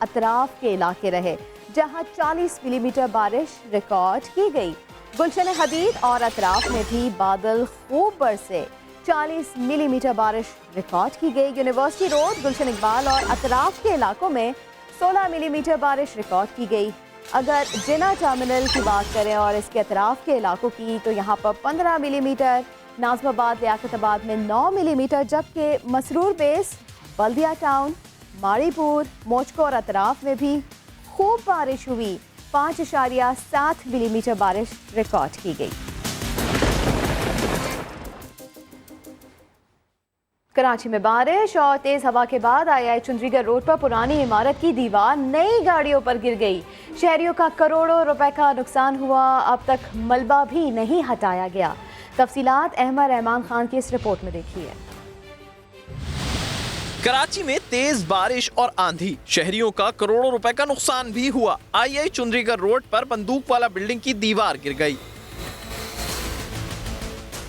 اطراف کے علاقے رہے جہاں 40 ملی میٹر بارش ریکارڈ کی گئی۔ گلشن حدید اور اطراف میں بھی بادل خوب برسے، 40 ملی میٹر بارش ریکارڈ کی گئی۔ یونیورسٹی روڈ، گلشن اقبال اور اطراف کے علاقوں میں 16 ملی میٹر بارش ریکارڈ کی گئی۔ اگر جنا ٹرمینل کی بات کریں اور اس کے اطراف کے علاقوں کی تو یہاں پر 15 ملی میٹر، ناظم آباد، لیاقت آباد میں 9 ملی میٹر، جبکہ مسرور بیس، بلدیہ ٹاؤن، ماڑی پور، موچکو اور اطراف میں بھی خوب بارش ہوئی، 5.7 ملی میٹر بارش ریکارڈ کی گئی۔ کراچی میں بارش اور تیز ہوا کے بعد آئی چندری گڑھ روڈ پر پرانی عمارت کی دیوار نئی گاڑیوں پر گر گئی۔ شہریوں کا کروڑوں روپے کا نقصان ہوا، اب تک ملبہ بھی نہیں ہٹایا گیا۔ تفصیلات احمد رحمان خان کی اس رپورٹ میں دیکھیے۔ کراچی میں تیز بارش اور آندھی، شہریوں کا کروڑوں روپے کا نقصان بھی ہوا۔ آئی چندری گڑھ روڈ پر بندوق والا بلڈنگ کی دیوار گر گئی۔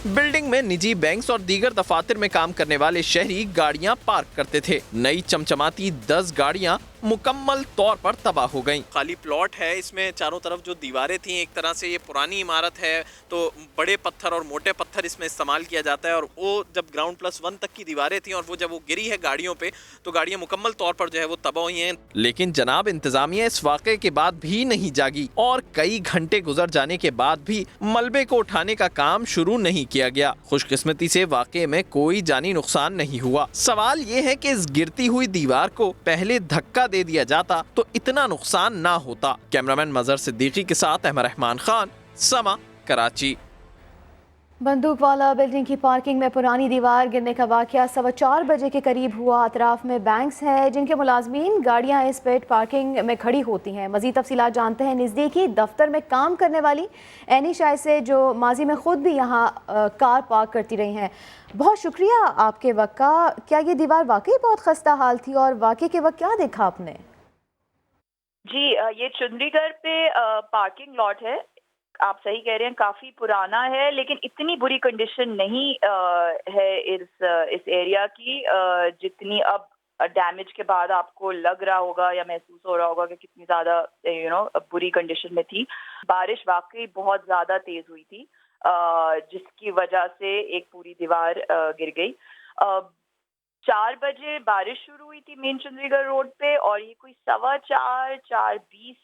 بلڈنگ میں نجی بینکس اور دیگر دفاتر میں کام کرنے والے شہری گاڑیاں پارک کرتے تھے۔ نئی چمچماتی 10 گاڑیاں مکمل طور پر تباہ ہو گئیں۔ خالی پلاٹ ہے، اس میں چاروں طرف جو دیواریں تھیں، ایک طرح سے یہ پرانی عمارت ہے تو بڑے پتھر اور موٹے پتھر اس میں استعمال کیا جاتا ہے، اور وہ جب گراؤنڈ پلس 1 تک کی دیواریں تھیں اور وہ جب وہ گری ہے گاڑیوں پہ تو گاڑیاں مکمل طور پر جو ہے وہ تباہ ہوئی ہیں۔ لیکن جناب انتظامیہ اس واقعے کے بعد بھی نہیں جاگی اور کئی گھنٹے گزر جانے کے بعد بھی ملبے کو اٹھانے کا کام شروع نہیں کیا گیا۔ خوش قسمتی سے واقعے میں کوئی جانی نقصان نہیں ہوا۔ سوال یہ ہے کہ اس گرتی ہوئی دیوار کو پہلے دھکا دے دیا جاتا تو اتنا نقصان نہ ہوتا۔ کیمرامین مظہر صدیقی کے ساتھ احمد رحمان خان، سما، کراچی۔ بندوق والا بلڈنگ کی پارکنگ میں پرانی دیوار گرنے کا واقعہ 4:15 بجے کے قریب ہوا۔ اطراف میں بینکس ہیں جن کے ملازمین گاڑیاں اس پیٹ پارکنگ میں کھڑی ہوتی ہیں۔ مزید تفصیلات جانتے ہیں نزدیکی دفتر میں کام کرنے والی اینی شاہ سے، جو ماضی میں خود بھی یہاں کار پارک کرتی رہی ہیں۔ بہت شکریہ آپ کے وقت کا۔ کیا یہ دیوار واقعی بہت خستہ حال تھی اور واقعے کے وقت کیا دیکھا آپ نے؟ جی، یہ چندری گڑھ پہ پارکنگ لاٹ ہے، آپ صحیح کہہ رہے ہیں، کافی پرانا ہے، لیکن اتنی بری کنڈیشن نہیں ہے اس ایریا کی جتنی اب ڈیمیج کے بعد آپ کو لگ رہا ہوگا یا محسوس ہو رہا ہوگا کہ کتنی زیادہ بری کنڈیشن میں تھی۔ بارش واقعی بہت زیادہ تیز ہوئی تھی جس کی وجہ سے ایک پوری دیوار گر گئی۔ 4 بجے بارش شروع ہوئی تھی مین چندری گڑھ روڈ پہ، اور یہ کوئی 4:15 4:20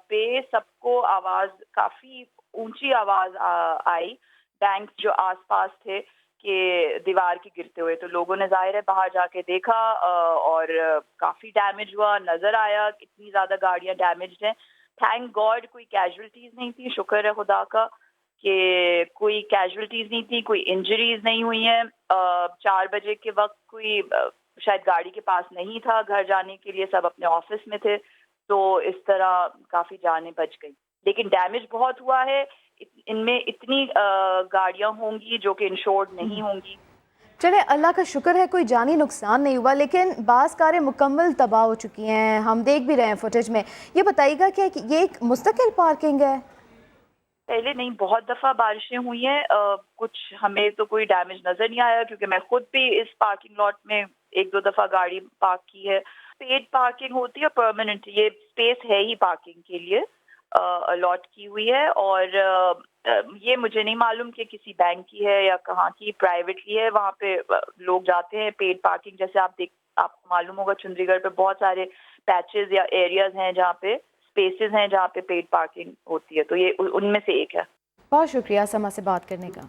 پہ سب کو آواز، کافی اونچی آواز آئی بینکس جو آس پاس تھے کہ دیوار کے گرتے ہوئے، تو لوگوں نے ظاہر ہے باہر جا کے دیکھا اور کافی ڈیمیج ہوا، نظر آیا اتنی زیادہ گاڑیاں ڈیمیجڈ ہیں۔ تھینک گاڈ کوئی کیجولٹیز نہیں تھی، شکر ہے خدا کا کہ کوئی کیجولٹیز نہیں تھی، کوئی انجریز نہیں ہوئی ہیں۔ 4 بجے کے وقت کوئی شاید گاڑی کے پاس نہیں تھا گھر جانے کے لیے، سب اپنے آفس میں تھے، تو اس طرح کافی جانیں بچ گئی، لیکن ڈیمیج بہت ہوا ہے۔ ان میں اتنی گاڑیاں ہوں گی جو کہ انشورڈ نہیں ہوں گی۔ چلے اللہ کا شکر ہے کوئی جانی نقصان نہیں ہوا، لیکن بعض کاریں مکمل تباہ ہو چکی ہیں، ہم دیکھ بھی رہے ہیں فوٹیج میں۔ یہ بتائیے گا کہ یہ ایک مستقل پارکنگ ہے؟ پہلے نہیں، بہت دفعہ بارشیں ہوئی ہیں، کچھ ہمیں تو کوئی ڈیمیج نظر نہیں آیا کیونکہ میں خود بھی اس پارکنگ لاٹ میں 1-2 دفعہ گاڑی پارک کی ہے۔ پیڈ پارکنگ ہوتی ہے پرماننٹ، یہ اسپیس ہے ہی پارکنگ کے لیے الاٹ کی ہوئی ہے، اور یہ مجھے نہیں معلوم کہ کسی بینک کی ہے یا کہاں کی، پرائیویٹلی ہے، وہاں پہ لوگ جاتے ہیں پیڈ پارکنگ۔ جیسے آپ کو معلوم ہوگا چندری گڑھ پہ بہت سارے پیچز یا ایریاز ہیں جہاں پہ اسپیسز ہیں جہاں پہ پیڈ پارکنگ ہوتی ہے، تو یہ ان میں سے ایک ہے۔ بہت شکریہ سما سے بات کرنے کا۔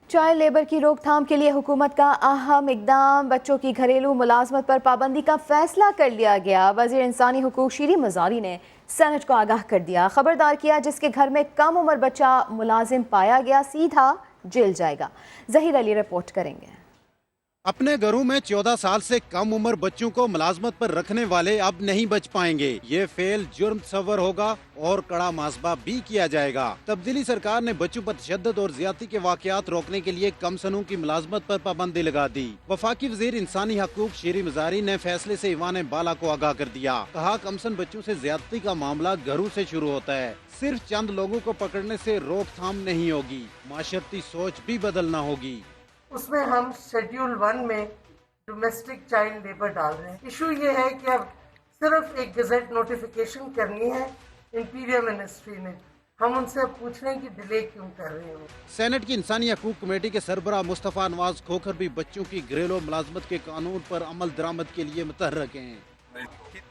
چائلڈ لیبر کی روک تھام کے لیے حکومت کا اہم اقدام، بچوں کی گھریلو ملازمت پر پابندی کا فیصلہ کر لیا گیا۔ وزیر انسانی حقوق شیریں مزاری نے سینٹ کو آگاہ کر دیا، خبردار کیا جس کے گھر میں کم عمر بچہ ملازم پایا گیا سیدھا جیل جائے گا۔ ظہیر علی رپورٹ کریں گے۔ اپنے گھروں میں 14 سال سے کم عمر بچوں کو ملازمت پر رکھنے والے اب نہیں بچ پائیں گے۔ یہ فعل جرم تصور ہوگا اور کڑا محاسبہ بھی کیا جائے گا۔ تبدیلی سرکار نے بچوں پر تشدد اور زیادتی کے واقعات روکنے کے لیے کم سنوں کی ملازمت پر پابندی لگا دی۔ وفاقی وزیر انسانی حقوق شیریں مزاری نے فیصلے سے ایوان بالا کو آگاہ کر دیا۔ کہا کم سن بچوں سے زیادتی کا معاملہ گھروں سے شروع ہوتا ہے، صرف چند لوگوں کو پکڑنے سے روک تھام نہیں ہوگی، معاشرتی سوچ بھی بدلنا ہوگی۔ اس میں ہم شیڈیول 1 میں ڈومیسٹک چائلڈ لیبر ڈال رہے ہیں۔ ایشو یہ ہے کہ اب صرف ایک گزٹ نوٹیفیکیشن کرنی ہے انٹیریئر منسٹری نے. ہم ان سے پوچھ رہے ہیں کہ ڈیلے کیوں کر رہے ہیں. سینٹ کی انسانی حقوق کمیٹی کے سربراہ مصطفیٰ نواز کھوکھر بھی بچوں کی گھریلو ملازمت کے قانون پر عمل درآمد کے لیے متحرک ہیں.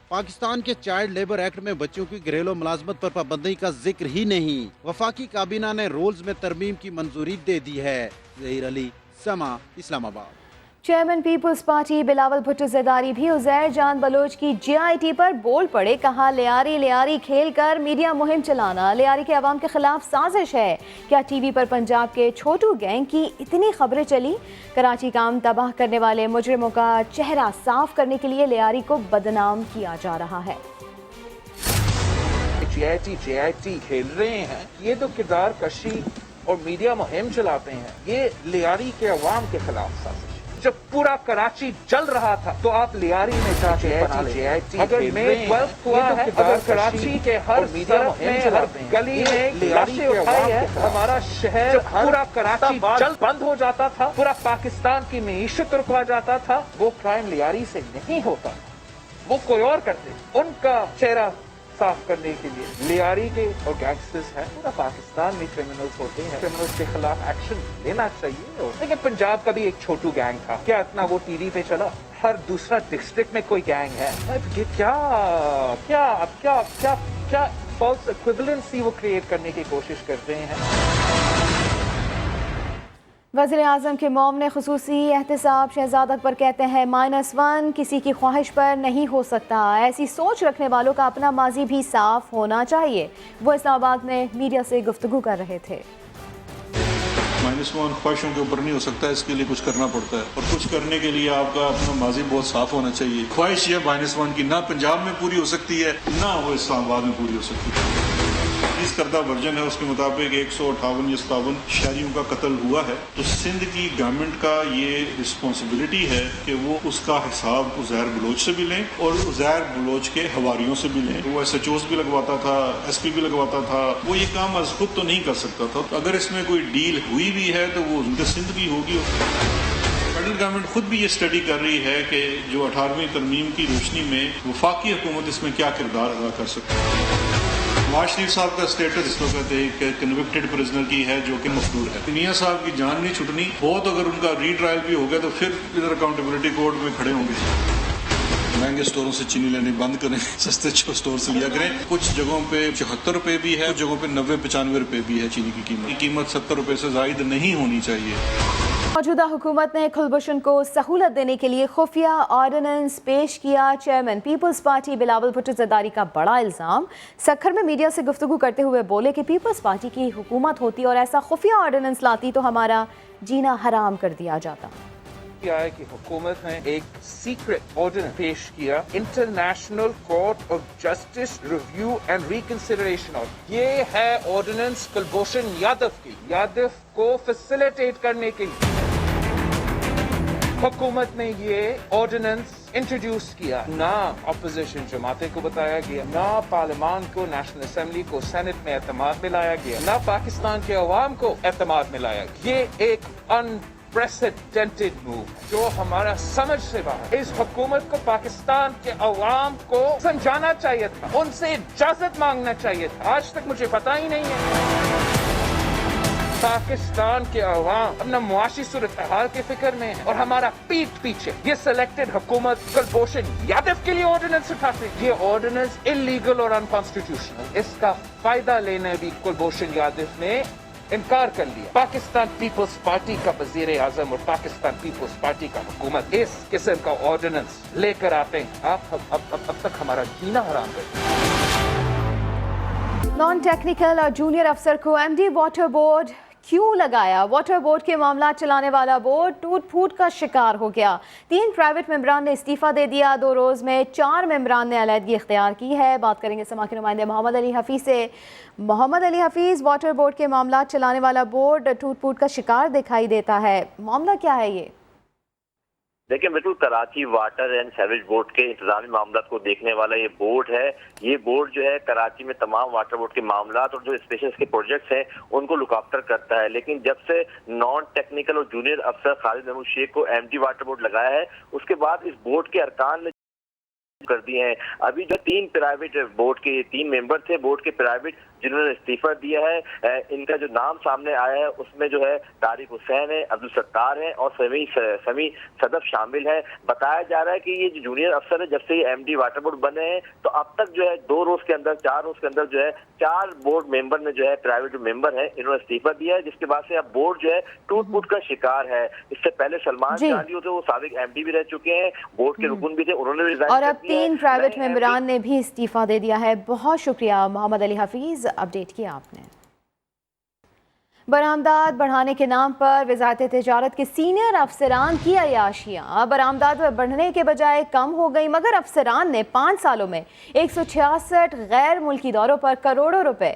پاکستان کے چائلڈ لیبر ایکٹ میں بچوں کی گھریلو ملازمت پر پابندی کا ذکر ہی نہیں. وفاقی کابینہ نے رولز میں ترمیم کی منظوری دے دی ہے. ظہیر علی، سما، اسلام آباد. چیئرمین پیپلز پارٹی بلاول بھٹو زرداری بھی عزیر جان بلوچ کی GIT پر بول پڑے. کہا لیاری لیاری کھیل کر میڈیا مہم چلانا لیاری کے عوام کے خلاف سازش ہے. کیا ٹی وی پر پنجاب کے چھوٹو گینگ کی اتنی خبریں چلی؟ کراچی کام تباہ کرنے والے مجرموں کا چہرہ صاف کرنے کے لیے لیاری کو بدنام کیا جا رہا ہے. GIT کھیل رہے ہیں، یہ تو کردار کشی اور میڈیا مہم چلاتے ہیں. یہ لیاری کے عوام کے خلاف سازش. جب پورا کراچی جل رہا تھا تو آپ لیاری میں اگر میں وقت ہوا ہے، اگر کراچی کے ہر طرف میں ہر گلی میں لاشیں اٹھائی ہے، ہمارا شہر پورا کراچی جل بند ہو جاتا تھا، پورا پاکستان کی معیشت رکوا جاتا تھا. وہ کرائم لیاری سے نہیں ہوتا، وہ کوئی اور کرتے. ان کا چہرہ صاف کرنے کے لیے لیاری کے اور گینگسٹرز ہیں. پورا پاکستان میں کرمنلز ہوتے ہیں، کرمنلز کے خلاف ایکشن لینا چاہیے. لیکن پنجاب کا بھی ایک چھوٹو گینگ تھا، کیا اتنا وہ ٹی وی پہ چلا؟ ہر دوسرا ڈسٹرکٹ میں کوئی گینگ ہے. کیا فالس ایکویویلنسی وہ کریٹ کرنے کی کوشش کر رہے ہیں. وزیر اعظم کے موم نے خصوصی احتساب. شہزاد اکبر کہتے ہیں -1 کسی کی خواہش پر نہیں ہو سکتا. ایسی سوچ رکھنے والوں کا اپنا ماضی بھی صاف ہونا چاہیے. وہ اسلام آباد میں میڈیا سے گفتگو کر رہے تھے. -1 خواہشوں کے اوپر نہیں ہو سکتا، اس کے لیے کچھ کرنا پڑتا ہے، اور کچھ کرنے کے لیے آپ کا اپنا ماضی بہت صاف ہونا چاہیے. خواہش یہ -1 کی نہ پنجاب میں پوری ہو سکتی ہے، نہ وہ اسلام آباد میں پوری ہو سکتی ہے. کردہ ورژن ہے اس کے مطابق 158 یا 57 شہریوں کا قتل ہوا ہے. تو سندھ کی گورنمنٹ کا یہ رسپانسبلٹی ہے کہ وہ اس کا حساب عزیر بلوچ سے بھی لیں اور عزیر بلوچ کے حواریوں سے بھی لیں. وہ SHOs بھی لگواتا تھا، SP بھی لگواتا تھا. وہ یہ کام از خود تو نہیں کر سکتا تھا. اگر اس میں کوئی ڈیل ہوئی بھی ہے تو وہ ان کے سندھ بھی ہوگی. فیڈرل گورنمنٹ خود بھی یہ اسٹڈی کر رہی ہے کہ جو 18ویں ترمیم کی روشنی میں وفاقی حکومت اس میں کیا کردار ادا کر سکتی ہے. نواز شریف صاحب کا اسٹیٹس اس وقت ایک کنوکٹڈ پرزنر کی ہے جو کہ مفرور ہے. میاں صاحب کی جان نہیں چھٹنی. بہت اگر ان کا ری ٹرائل بھی ہو گیا تو پھر ادھر اکاؤنٹیبلٹی کورٹ میں کھڑے ہوں گے. مہنگے اسٹوروں سے چینی لینے بند کریں، سستے اسٹور سے لیا کریں. کچھ جگہوں پہ 74 روپے بھی ہے، کچھ جگہوں پہ 90-95 روپے بھی ہے. چینی کی قیمت 70 روپے سے زائد نہیں ہونی چاہیے. موجودہ حکومت نے کلبھوشن کو سہولت دینے کے لیے خفیہ آرڈیننس پیش کیا. چیئرمین پیپلز پارٹی بلاول بھٹو زرداری کا بڑا الزام. سکھر میں میڈیا سے گفتگو کرتے ہوئے بولے کہ پیپلز پارٹی کی حکومت ہوتی اور ایسا خفیہ آرڈیننس لاتی تو ہمارا جینا حرام کر دیا جاتا. ہے کہ حکومت نے ایک سیکرٹ آرڈیننس پیش کیا، international court of justice review and ریکنسیڈریشن. یہ ہے آرڈیننس کلبھوشن یادو کی، یادو کو فیسیلیٹیٹ کرنے کے لیے حکومت نے یہ آرڈیننس انٹروڈیوس کیا. نہ اپوزیشن جماعتیں کو بتایا گیا، نہ پارلیمان کو، نیشنل اسمبلی کو، سینٹ میں اعتماد میں لایا گیا، نہ پاکستان کے عوام کو اعتماد میں لایا گیا. یہ ایک unprecedented move جو ہمارا سمجھ سے باہر. اس حکومت کو پاکستان کے عوام کو سمجھانا چاہیے تھا، ان سے اجازت مانگنا چاہیے تھا. آج تک مجھے پتا ہی نہیں ہے. پاکستان کے عوام اپنا معاشی صورتحال کے فکر میں ہے اور ہمارا پیٹ پیچھے یہ سلیکٹڈ حکومت کلبھوشن یادو کے لیے آرڈیننس اٹھاتے. یہ آرڈیننس انلیگل اور انکانسٹیٹیوشنل. اس کا فائدہ لینے بھی کلبھوشن یادو نے انکار کر لیا. پاکستان پیپلز پارٹی کا وزیر اعظم اور پاکستان پیپلز پارٹی کا حکومت اس قسم کا آرڈیننس لے کر آتے ہیں. آپ اب تک ہمارا جینا حرام کرتے ہیں. نان ٹیکنیکل اور جونیئر افسر کو MD واٹر بورڈ کیوں لگایا؟ واٹر بورڈ کے معاملات چلانے والا بورڈ ٹوٹ پھوٹ کا شکار ہو گیا. 3 پرائیویٹ ممبران نے استعفیٰ دے دیا. 2 روز میں 4 ممبران نے علیحدگی اختیار کی ہے. بات کریں گے سما کے نمائندے محمد علی حفیظ سے. محمد علی حفیظ، واٹر بورڈ کے معاملات چلانے والا بورڈ ٹوٹ پھوٹ کا شکار دکھائی دیتا ہے، معاملہ کیا ہے یہ؟ دیکھیں بالکل Karachi water and sewerage board کے انتظامی معاملات کو دیکھنے والا یہ بورڈ ہے. یہ بورڈ جو ہے کراچی میں تمام واٹر بورڈ کے معاملات اور جو اسپیشل کے پروجیکٹس ہیں ان کو لک آفٹر کرتا ہے. لیکن جب سے نان ٹیکنیکل اور جونیئر افسر خالد محمود شیخ کو MD واٹر بورڈ لگایا ہے، اس کے بعد اس بورڈ کے ارکان نے کر دی ہیں. ابھی جو 3 پرائیویٹ بورڈ کے 3 ممبر تھے بورڈ کے پرائیویٹ جنہوں نے استعفیٰ دیا ہے، ان کا جو نام سامنے آیا ہے اس میں جو ہے طارق حسین ہے، عبدالستار ہے اور سمیع صدف شامل ہے. بتایا جا رہا ہے کہ یہ جو جونیئر افسر ہے جب سے یہ ایم ڈی واٹر بورڈ بنے ہیں تو اب تک جو ہے 4 روز کے اندر جو ہے 4 بورڈ ممبر نے جو ہے پرائیویٹ ممبر ہیں انہوں نے استعفیٰ دیا ہے، جس کے بعد سے اب بورڈ جو ہے ٹوٹ پھوٹ کا شکار ہے. اس سے پہلے سلمان چاندی ہوتے وہ سابق ایم ڈی بھی رہ چکے ہیں، بورڈ کے رکن بھی تھے، انہوں نے ریزائن اور اب 3 پرائیویٹ ممبران نے بھی استعفیٰ دے دیا ہے. بہت شکریہ محمد علی حفیظ، اپڈیٹ کیا آپ نے. برآمدات بڑھانے کے نام پر وزارت تجارت کے سینئر افسران کی عیاشیاں. برآمدات بڑھنے کے بجائے کم ہو گئی، مگر افسران نے 5 سالوں میں 166 غیر ملکی دوروں پر کروڑوں روپے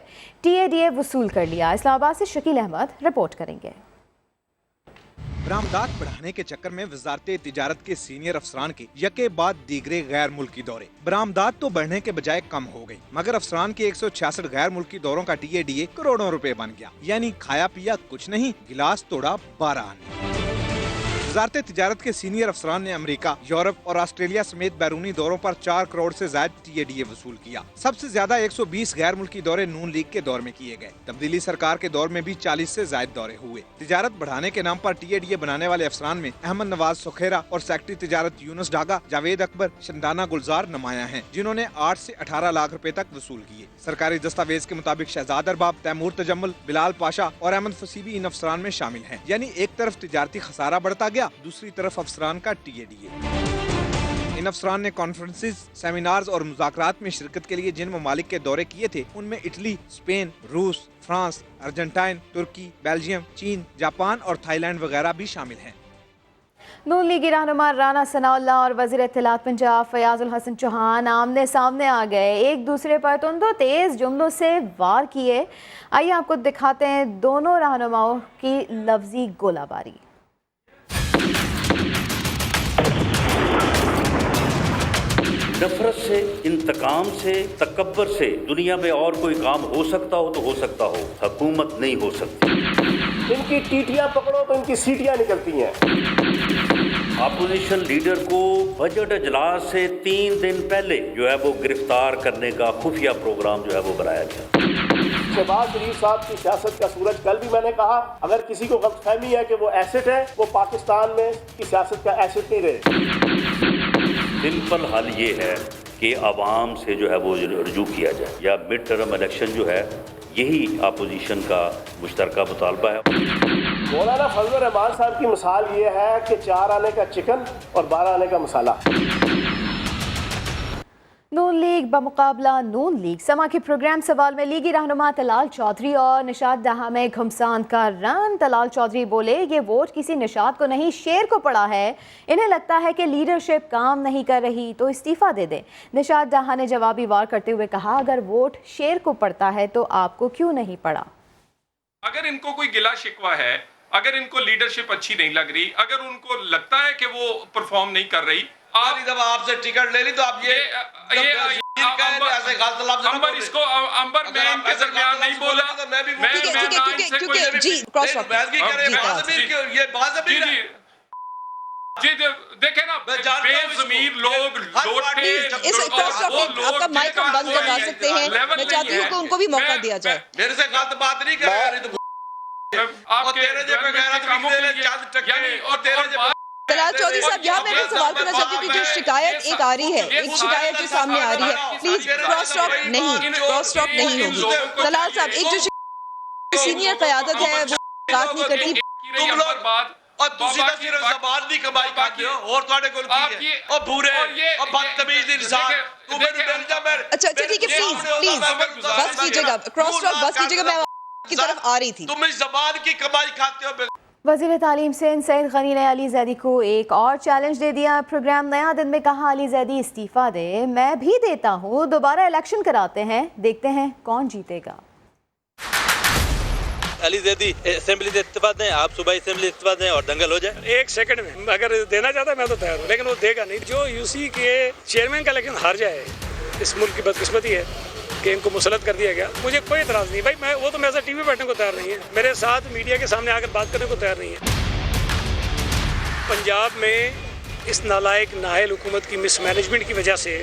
TADA وصول کر لیا. اسلام آباد سے شکیل احمد رپورٹ کریں گے. برآمدات بڑھانے کے چکر میں وزارت تجارت کے سینئر افسران کے یکے بعد دیگرے غیر ملکی دورے. برآمدات تو بڑھنے کے بجائے کم ہو گئی، مگر افسران کے 166 غیر ملکی دوروں کا TADA کروڑوں روپے بن گیا. یعنی کھایا پیا کچھ نہیں، گلاس توڑا 12 آنے. وزارت تجارت کے سینئر افسران نے امریکہ، یورپ اور آسٹریلیا سمیت بیرونی دوروں پر 4 کروڑ سے زائد TADA وصول کیا. سب سے زیادہ 120 غیر ملکی دورے نون لیگ کے دور میں کیے گئے. تبدیلی سرکار کے دور میں بھی 40 سے زائد دورے ہوئے. تجارت بڑھانے کے نام پر TADA بنانے والے افسران میں احمد نواز سکھیرا اور سیکرٹری تجارت یونس ڈاگا، جاوید اکبر، شندانہ گلزار نمایاں ہیں، جنہوں نے 8 سے 18 لاکھ روپے تک وصول کیے. سرکاری دستاویز کے مطابق شہزاد ارباب، تیمور تجمل، بلال پاشا اور احمد فسیبی ان افسران میں شامل ہیں. یعنی ایک طرف تجارتی خسارہ بڑھتا گیا، دوسری طرف افسران کا TADA. ان افسران نے کانفرنسز، سیمینارز اور مذاکرات میں شرکت کے لیے جن ممالک کے دورے کیے تھے ان میں اٹلی، اسپین، روس، فرانس، ارجنٹائن، ترکی، بیلجیم، چین، جاپان اور تھائی لینڈ وغیرہ بھی شامل ہیں. نون لیگی رہنما رانا ثناء اللہ اور وزیر اطلاعات پنجاب فیاض الحسن چوہان آمنے سامنے آ گئے. ایک دوسرے پر تند و تیز جملوں سے وار کیے. آئیے آپ کو دکھاتے ہیں دونوں رہنماؤں کی لفظی گولہ باری. نفرت سے، انتقام سے، تکبر سے دنیا میں اور کوئی کام ہو سکتا ہو تو ہو سکتا ہو، حکومت نہیں ہو سکتی. ان کی ٹیٹیاں پکڑو تو ان کی سیٹیاں نکلتی ہیں. اپوزیشن لیڈر کو بجٹ اجلاس سے 3 دن پہلے جو ہے وہ گرفتار کرنے کا خفیہ پروگرام جو ہے وہ بنایا گیا. شہباز شریف صاحب کی سیاست کا سورج کل بھی میں نے کہا، اگر کسی کو غلط فہمی ہے کہ وہ ایسٹ ہے، وہ پاکستان میں کی سیاست کا ایسٹ نہیں رہے. سمپل حل یہ ہے کہ عوام سے جو ہے وہ رجوع کیا جائے، یا مڈ ٹرم الیکشن جو ہے یہی اپوزیشن کا مشترکہ مطالبہ ہے. مولانا فضل الرحمان صاحب کی مثال یہ ہے کہ 4 آنے کا چکن اور 12 آنے کا مسالہ. نون لیگ بمقابلہ نون لیگ. سما کے پروگرام سوال میں لیگی رہنما طلال چودھری اور نشاط ڈہا میں گھمسان کا رن. طلال چودھری بولے یہ ووٹ کسی نشاط کو نہیں شیر کو پڑا ہے، انہیں لگتا ہے کہ لیڈرشپ کام نہیں کر رہی تو استعفیٰ دے دیں. نشاط ڈہا نے جوابی وار کرتے ہوئے کہا اگر ووٹ شیر کو پڑتا ہے تو آپ کو کیوں نہیں پڑا. اگر ان کو کوئی گلا شکوہ ہے، اگر ان کو لیڈرشپ اچھی نہیں لگ رہی، اگر ان کو لگتا ہے کہ وہ پرفارم نہیں کر رہی، آپ سے ٹکٹ لے لی تو آپ امبر اس کو امبر میں ان کے درمیان نہیں بولا. جی دیکھیں نا، بے ضمیر لوگ لوٹے، آپ کا مائک ہم بند کروا سکتے ہیں. میں چاہتی ہوں کہ ان کو بھی موقع دیا جائے. میرے سے غلط بات نہیں کر رہے. آپ کے کاموں کے لیے طلال چودھری صاحب یہاں میں سوال کرنا چاہتی ہوں کہ جو شکایت ایک آ رہی ہے، ایک شکایت جو سامنے آ رہی ہے، پلیز کراس ٹاک نہیں ہوگی. طلال صاحب ایک جو سینئر قیادت ہے وہ بات نہیں کرتی. تم لوگ اور تسی دا صرف زبان نہیں کمائی کھاتے ہو اور تھوڑے کول کی ہے اور بھورے اور بدتمیز انسان. تو میں مل جا میں اچھا ٹھیک ہے، پلیز بس کیجیے گا، کراس ٹاک بس کیجیے گا. میں آپ کی طرف آ رہی تھی. تم اس زبان کی کمائی کھاتے ہو. وزیر تعلیم سندھ سعید غنی نے علی زیدی کو ایک اور چیلنج دے دیا. پروگرام نیا دن میں کہا علی زیدی استعفیٰ دے. میں بھی دیتا ہوں، دوبارہ الیکشن کراتے ہیں، دیکھتے ہیں کون جیتے گا. علی زیدی اسمبلی سے استعفیٰ دیں، آپ صوبائی اسمبلی استعفیٰ دیں اور دنگل ہو جائے. 1 سیکنڈ میں اگر دینا چاہتا ہے میں تو تیار ہوں، لیکن وہ دے گا نہیں. جو UC کے چیئرمین کا الیکشن ہار جائے، اس ملک کی بدقسمتی ہے کہ ان کو مسلط کر دیا گیا. مجھے کوئی اعتراض نہیں بھائی، وہ تو میرے ٹی وی بیٹھنے کو تیار نہیں ہے، میرے ساتھ میڈیا کے سامنے آ کر بات کرنے کو تیار نہیں ہے. پنجاب میں اس نالائق نااہل حکومت کی مس مینجمنٹ کی وجہ سے